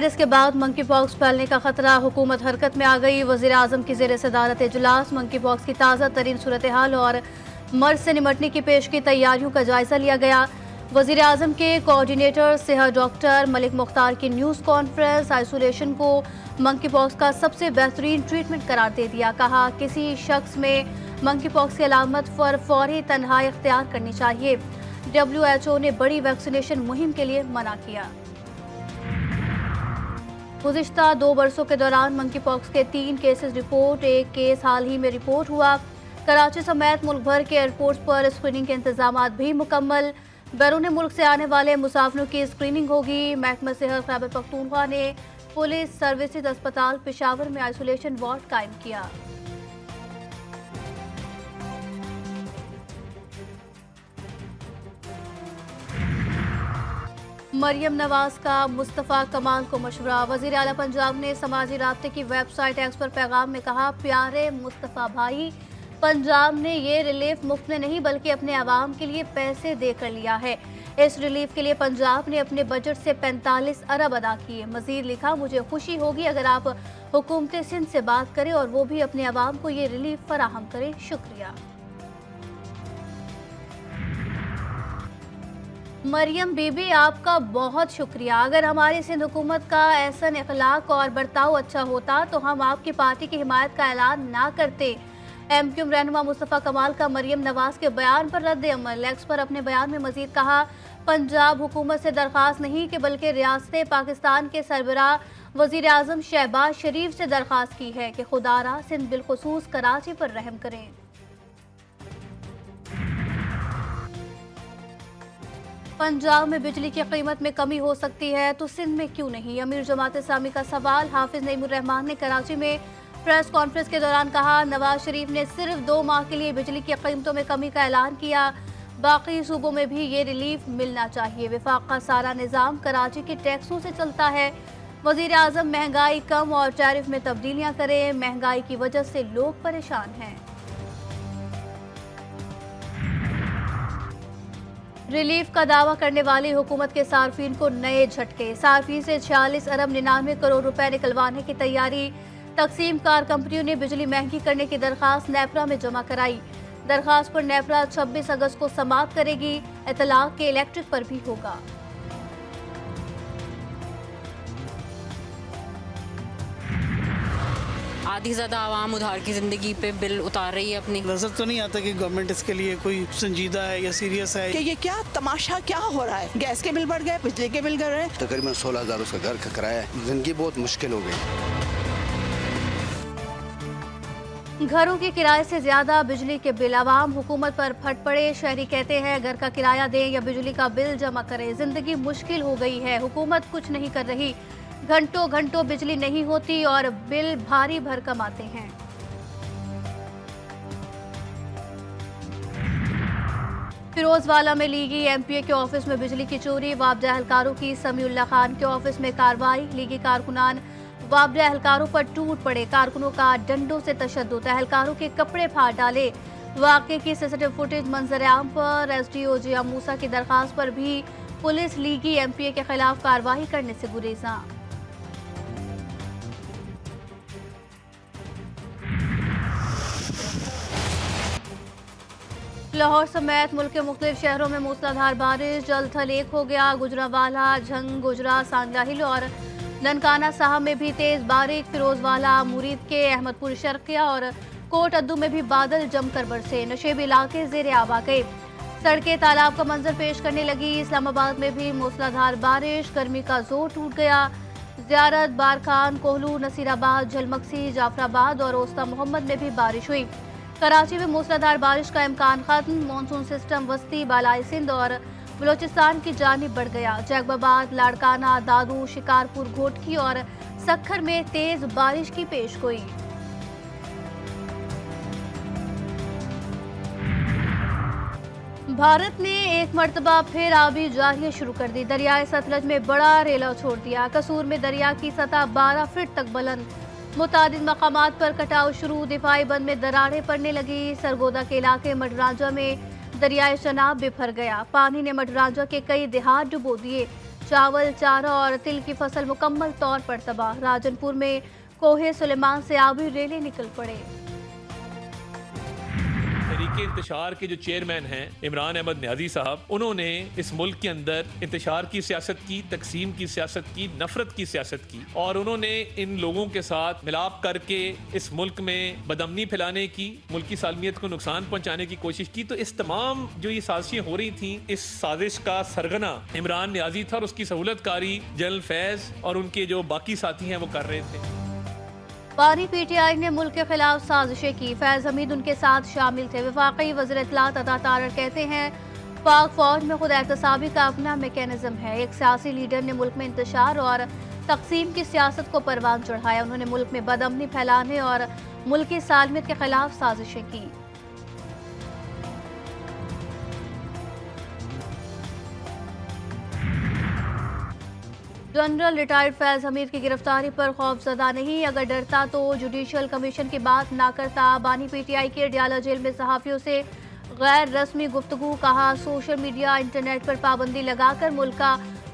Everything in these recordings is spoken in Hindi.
वायरस के बाद मंकी पॉक्स फैलने का खतरा, हुकूमत हरकत में आ गई। वजीर आजम की जेर सदारत इजलास मंकी पॉक्स की ताज़ा तरीन सूरत हाल और मर्ज से निपटने की पेश की तैयारियों का जायजा लिया गया। वजीर आजम के कोऑर्डिनेटर सेहत डॉक्टर मलिक मुख्तार की न्यूज़ कॉन्फ्रेंस आइसोलेशन को मंकी पॉक्स का सबसे बेहतरीन ट्रीटमेंट करार दे दिया। कहा किसी शख्स में मंकी पॉक्स की अलामत पर फौरी तन्हाई इख्तियार करनी चाहिए। WHO ने बड़ी वैक्सीनेशन मुहिम के लिए मना किया। गुज़िश्ता 2 बरसों के दौरान मंकी पॉक्स के 3 केसेस रिपोर्ट, एक केस हाल ही में रिपोर्ट हुआ। कराची समेत मुल्क भर के एयरपोर्ट्स पर स्क्रीनिंग के इंतजाम भी मुकम्मल। बैरून मुल्क से आने वाले मुसाफिरों की स्क्रीनिंग होगी। महकमा सेहत खैबर पख्तूनख्वा ने पुलिस सर्विसेज अस्पताल पेशावर में आइसोलेशन वार्ड कायम किया। मरियम नवाज का मुस्तफ़ा कमाल को मशवरा, वज़ीर आला पंजाब ने समाजी राब्ते की वेबसाइट एक्स पर पैगाम में कहा, प्यारे मुस्तफ़ा भाई, पंजाब ने ये रिलीफ मुफ्त में नहीं बल्कि अपने आवाम के लिए पैसे देकर लिया है। इस रिलीफ के लिए पंजाब ने अपने बजट से 45 अरब अदा किए। मजीद लिखा, मुझे खुशी होगी अगर आप हुकूमत सिंध से बात करें और वो भी अपने आवाम को ये रिलीफ फराहम करें। शुक्रिया। मरियम बीबी, आपका बहुत शुक्रिया। अगर हमारी सिंध हुकूमत का एहसन अखलाक और बर्ताव अच्छा होता तो हम आपकी पार्टी की हिमायत का ऐलान ना करते। MQM रहनुमा मुस्तफ़ा कमाल का मरियम नवाज के बयान पर रद्द अमल। एक्स पर अपने बयान में मजीद कहा, पंजाब हुकूमत से दरख्वास्त नहीं कि बल्कि रियासत पाकिस्तान के सरबराह वज़ीर आज़म शहबाज शरीफ से दरख्वास्त की है कि खुदारा सिंध बिलखुसूस कराची पर रहम करें। पंजाब में बिजली की कीमत में कमी हो सकती है तो सिंध में क्यों नहीं, अमीर जमात इस्लामी का सवाल। हाफिज नईमुर्रहमान ने कराची में प्रेस कॉन्फ्रेंस के दौरान कहा, नवाज शरीफ ने सिर्फ 2 माह के लिए बिजली की कीमतों में कमी का ऐलान किया, बाकी सूबों में भी ये रिलीफ मिलना चाहिए। वफाक का सारा निज़ाम कराची के टैक्सों से चलता है। वज़ीर आज़म महंगाई कम और टैरिफ में तब्दीलियाँ करें, महंगाई की वजह से लोग परेशान हैं। रिलीफ का दावा करने वाली हुकूमत के सार्फिन को नए झटके। सार्फिन से 46 अरब 99 करोड़ रुपए निकलवाने की तैयारी। तकसीम कार कंपनियों ने बिजली महंगी करने की दरखास्त नेपरा में जमा कराई। दरखास्त पर नेपरा 26 अगस्त को समाप्त करेगी। इतलाक के इलेक्ट्रिक पर भी होगा। आधी ज़्यादा आवाम उधार की ज़िंदगी पे बिल उतार रही है अपनी। नजर तो नहीं आता कि गवर्नमेंट इसके लिए कोई संजीदा है या सीरियस है कि ये क्या तमाशा क्या हो रहा है। गैस के बिल बढ़ गए, बिजली के बिल बढ़ रहे हैं। तकरीबन 16,000 उसका घर का किराया है। जिंदगी बहुत मुश्किल हो गई। घरों के किराए से ज्यादा बिजली के बिल, आवाम हुकूमत पर फट पड़े। शहरी कहते हैं घर का किराया दें या बिजली का बिल जमा करें, जिंदगी मुश्किल हो गई है, हुकूमत कुछ नहीं कर रही। घंटों घंटों बिजली नहीं होती और बिल भारी भरकम आते हैं। फिरोजवाला में लीगी MPA के ऑफिस में बिजली की चोरी, वाबजा एहलकारों की। समीउल्लाह खान के ऑफिस में कार्रवाई, लीगी कारकुनान वाबजा एहलकारों पर टूट पड़े। कारकुनों का डंडों से तशद्दुद, एहलकारों के कपड़े फाड़ डाले। वाक़े की CCTV फुटेज मंजर आम पर। SDO जिया मूसा की दरखास्त पर भी पुलिस लीगी MPA के खिलाफ कार्रवाई करने से गुरेजा। लाहौर समेत मुल्क के मुख्तलिफ शहरों में मूसलाधार बारिश, जल थल एक हो गया। गुजरावाला, झंग, गुजरा, सांगला हिल और ननकाना साहब में भी तेज बारिश। फिरोजवाला, मुरीद के, अहमदपुर शर्किया और कोट अद्दू में भी बादल जमकर बरसे। नशेबी इलाके ज़ेरे आब आ गए, सड़कें तालाब का मंजर पेश करने लगी। इस्लामाबाद में भी मूसलाधार बारिश, गर्मी का जोर टूट गया। ज़ियारत, बारखान, कोहलू, नसीराबाद, झलमक्सी, जाफराबाद और ओस्ता मोहम्मद में भी बारिश हुई। कराची में मूसलाधार बारिश का इम्कान खत्म। मानसून सिस्टम वस्ती, बालाई सिंध और बलोचिस्तान की जानिब बढ़ गया। जैकबाबाद, लाड़काना, दादू, शिकारपुर, घोटकी और सक्खर में तेज बारिश की पेशगोई। भारत ने एक मरतबा फिर आबी जारियत शुरू कर दी। दरियाए सतलज में बड़ा रेला छोड़ दिया। कसूर में दरिया की सतह 12 फीट तक बुलंद। मुतादिद मकामात पर कटाव शुरू, दिफाई बंद में दरारें पड़ने लगी। सरगोदा के इलाके मडरांजा में दरियाए शनाब बिफर गया। पानी ने मडरांजा के कई देहात डुबो दिए। चावल, चारा और तिल की फसल मुकम्मल तौर पर तबाह। राजनपुर में कोहे सुलेमान से आबी रेले निकल पड़े। तहरीके इंतशार के जो चेयरमैन हैं इमरान अहमद न्याजी साहब, उन्होंने इस मुल्क के अंदर इंतशार की सियासत की, तकसीम की सियासत की, नफरत की सियासत की, और उन्होंने इन लोगों के साथ मिलाप करके इस मुल्क में बदअमनी फैलाने की, मुल्क की सालमियत को नुकसान पहुंचाने की कोशिश की। तो इस तमाम जो ये साजिशें हो रही थी, इस साजिश का सरगना इमरान न्याजी था और उसकी सहूलतकारी जनरल फैज और उनके जो बाकी साथी हैं वो कर रहे थे। बानी पीटीआई ने मुल्क के खिलाफ साजिशें की। फैज हमीद उनके साथ शामिल थे। वफाकी वज़ीर इत्तलात अता तारड़ कहते हैं पाक फौज में खुद एहतसाबी का अपना मैकेनिज्म है। एक सियासी लीडर ने मुल्क में इंतशार और तकसीम की सियासत को परवान चढ़ाया। उन्होंने मुल्क में बदअमनी फैलाने और मुल्क की सालमियत के खिलाफ साजिशें की। जनरल रिटायर्ड फैज हमीद की गिरफ्तारी पर खौफजदा नहीं, अगर डरता तो जुडिशल कमीशन की बात ना करता। बानी पीटीआई के अडियाला जेल में सहाफ़ियों से गैर रस्मी गुफ्तगू। कहा सोशल मीडिया इंटरनेट पर पाबंदी लगाकर मुल्क का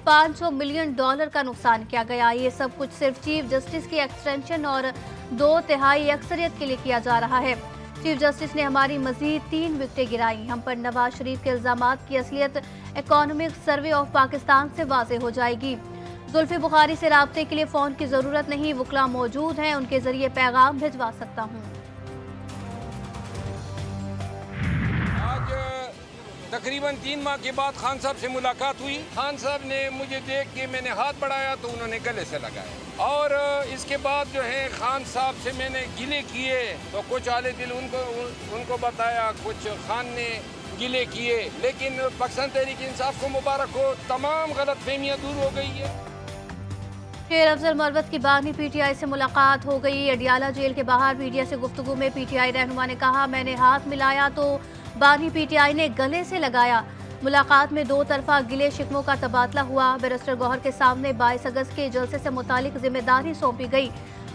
$500 मिलियन का नुकसान किया गया। ये सब कुछ सिर्फ चीफ जस्टिस की एक्सटेंशन और 2/3 अक्सरियत के लिए किया जा रहा है। चीफ जस्टिस ने हमारी मजीद 3 विकेटें गिराई। हम पर नवाज शरीफ के इल्जामात की असलियत इकोनॉमिक सर्वे ऑफ पाकिस्तान से वाज़ेह हो जाएगी। जुल्फी बुखारी से राब्ते के लिए फ़ोन की ज़रूरत नहीं, वकला मौजूद हैं, उनके ज़रिए पैगाम भिजवा सकता हूँ। आज तकरीबन 3 माह के बाद खान साहब से मुलाकात हुई। खान साहब ने मुझे देख के मैंने हाथ बढ़ाया तो उन्होंने गले से लगाया, और इसके बाद जो है खान साहब से मैंने गिले किए तो कुछ आले दिल उनको बताया, कुछ खान ने गिले किए। लेकिन पाकिस्तान तहरीक इंसाफ को मुबारक हो, तमाम गलत फहमियाँ दूर हो गई है। शेर अफजल मरवत की बानी पीटीआई से मुलाकात हो गई। अडियाला जेल के बाहर मीडिया से गुफ्तगू में पीटीआई रहनुमा ने कहा मैंने हाथ मिलाया तो बानी पीटीआई ने गले से लगाया। मुलाकात में 2 तरफा गिले शिकवों का तबादला हुआ। बैरिस्टर गौहर के सामने 22 अगस्त के जलसे से मुतालिक जिम्मेदारी सौंपी गई।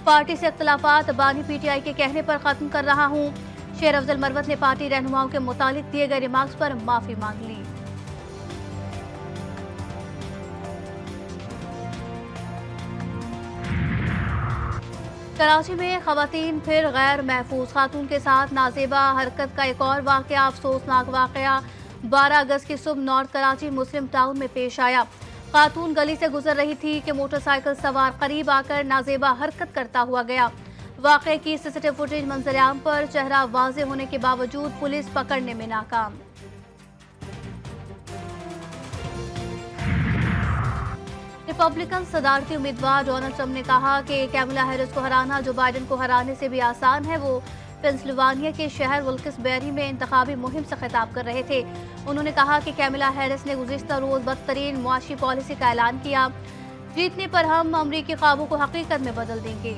पार्टी से इख्तलाफात बानी पीटीआई के कहने पर खत्म कर रहा हूँ। शेर अफजल मरवत ने पार्टी रहनुमाओं के मुतालिक दिए गए रिमार्क्स पर माफी मांग ली। कराची में खवातीन फिर गैर महफूज। खातून के साथ नाजेबा हरकत का एक और वाकया, अफसोसनाक वाकया 12 अगस्त की सुबह नॉर्थ कराची मुस्लिम टाउन में पेश आया। खातून गली से गुजर रही थी कि मोटरसाइकिल सवार करीब आकर नाजेबा हरकत करता हुआ गया। वाकये की सीसीटीवी फुटेज मंजर-ए-आम पर, चेहरा वाज़ेह होने के बावजूद पुलिस पकड़ने में नाकाम। रिपब्लिकन सदारती उम्मीदवार डोनाल्ड ट्रंप ने कहा कि कैमला हैरिस को हराना जो बाइडेन को हराने से भी आसान है। वो पेंसिल्वानिया के शहर विल्किस-बेरी में इंतखाबी मुहिम से खिताब कर रहे थे। उन्होंने कहा कि कैमला हैरिस ने गुज़िश्ता रोज बदतरीन मुआशी पॉलिसी का ऐलान किया। जीतने पर हम अमरीकी ख्वाबों को हकीकत में बदल देंगे।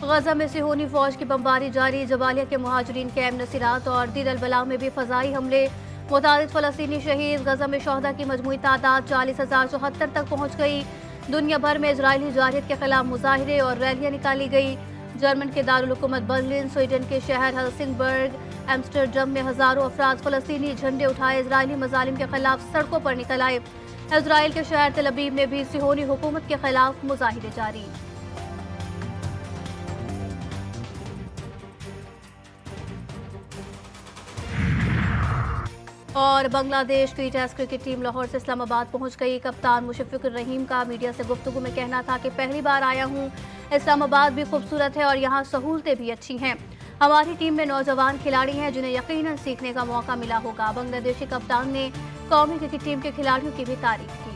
गजा में सिहोनी फौज की बमबारी जारी। जबालिया के मुहाजिरीन कैम्प नसीरात और दीर अल-बलाग में भी फजाई हमले। मुतादिद फ़लस्तीनी शहीद। गजा में शोहदा की मजमूई तादाद 40,074 तक पहुँच गई। दुनिया भर में इजरायली जारहियत के खिलाफ मुजाहिरे और रैलियाँ निकाली गई। जर्मन के दारुल हुकूमत बर्लिन, स्वीडन के शहर हेल्सिंगबर्ग, एम्स्टरडम में हजारों अफराद फ़लस्तीनी झंडे उठाए इजरायली मजालिम के खिलाफ सड़कों पर निकल आए। इजराइल के शहर तेल अवीव में भी सिहोनी हुकूमत के खिलाफ मुजाहिरे जारी। और बांग्लादेश की टेस्ट क्रिकेट टीम लाहौर से इस्लामाबाद पहुंच गई। कप्तान मुशफ़िकुर रहीम का मीडिया से गुफ्तगू में कहना था कि पहली बार आया हूं, इस्लामाबाद भी खूबसूरत है और यहां सहूलतें भी अच्छी हैं। हमारी टीम में नौजवान खिलाड़ी हैं जिन्हें यकीनन सीखने का मौका मिला होगा। बांग्लादेशी कप्तान ने कौमी क्रिकेट टीम के खिलाड़ियों की भी तारीफ की।